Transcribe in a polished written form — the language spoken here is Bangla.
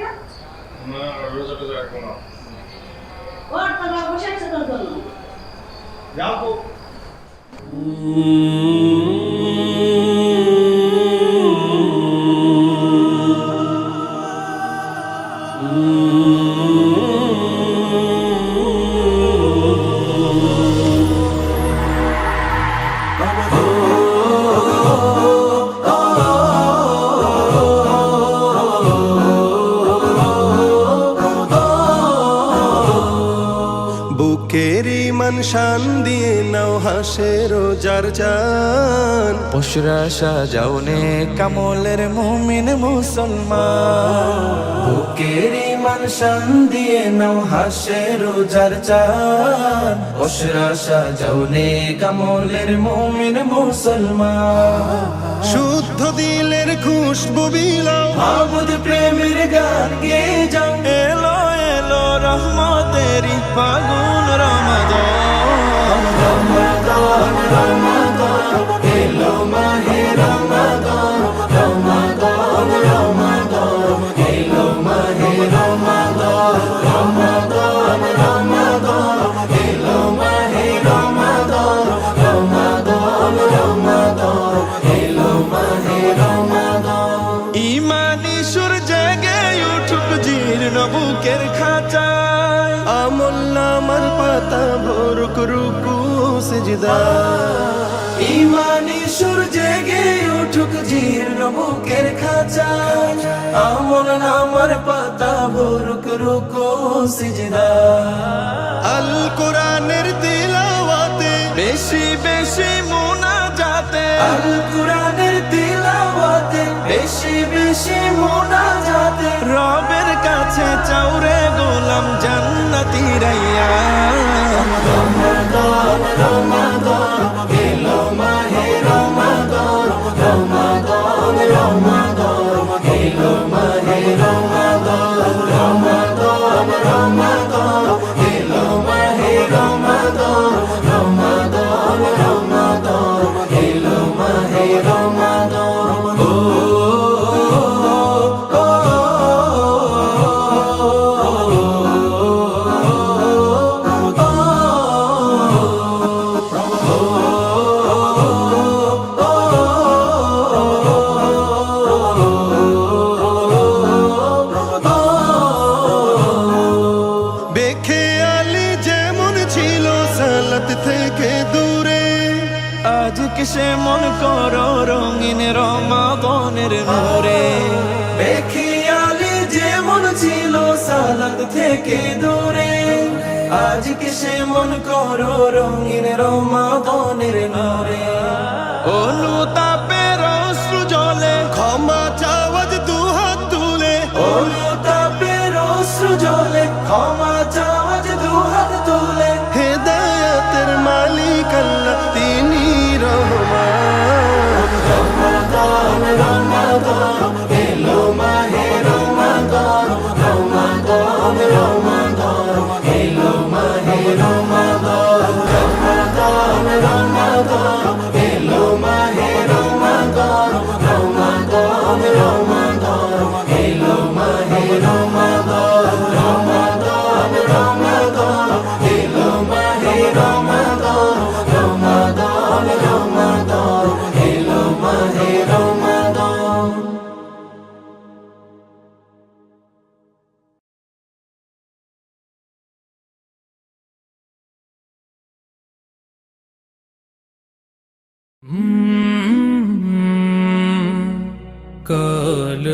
না? না, রোজা টোজা রাখবো না। ওর তো বাবা বসে আছে তোর জন্য। যাও তো। বুকের ইমান শান দিয়ে নাও হাসে রোজার চান, পুশরা সাজাওনে কামলের মুমিন মুসলমান। বুকের ইমান শান দিয়ে নাও হাসে রোজার চান, পুশরা সাজাওনে কামলের মুমিন মুসলমান। শুদ্ধ দিলের খুশবু বিলাও, মাবুদ প্রেমের গান গে যাও। এলো এলো রহমতেরি ফাগুন রমাদান, রমাদান রমাদান এলো মাহে রমাদান, রমাদান রমাদান এলো মাহে রমাদান, রমাদান রমাদান এলো মাহে রমাদান, রমাদান রমাদান এলো মাহে রমাদান। ইমানি সুর জেগে উঠুক জীর্ণ বুকের খাঁচায়, আমল নামার পাতা ভরুক রুকু সিজদা। ইমানি সুর জেগে উঠুক জীর্ণ বুকের খাঁচায়, আমল নামার পাতা ভরুক রুকু সিজদা। আল কোরআনের তিলাওয়াতে বেশি বেশি মুনাজাতে, আল কুরআনের তিলাওয়াতে বেশি বেশি মুনাজাতে, রবের কাছে চাওরে গোলাম জান্নাতি রাইয়ান। রমাদান রমাদান এলো মাহে রমাদান, রমাদান রমাদান এলো মাহে রমাদান, রমাদান রমাদান এলো মাহে রমাদান, রমাদান রমাদান এলো মাহে রমাদান। ও বেখেয়ালি যেমন ছিল সালাত থেকে দূরে, আজকে সে মন করো রঙিন রমাদানের নূরে। বেখিয়ালি যেমন ছিল সালাত থেকে দূরে, আজকে সে মন করো রঙিন রমাদানের নূরে। অনুতাপের অশ্রু জলে, ক্ষমা চাওয়াজ দুহাত তুলে, অনুতাপের অশ্রু জলে ক্ষমা চাওয়াজ দুহাত তুলে। হেদায়াতের মালিক আল্লাহ তিনি রহমান। রমাদান রমাদান এলো মাহে রমাদান, রমাদান রমাদান এলো মাহে রমাদান, রমাদান রমাদান এলো মাহে রমাদান, রমাদান রমাদান এলো মাহে রমাদান, রমাদান রমাদান এলো মাহে রমাদান, রমাদান রমাদান এলো মাহে রমাদান। কাল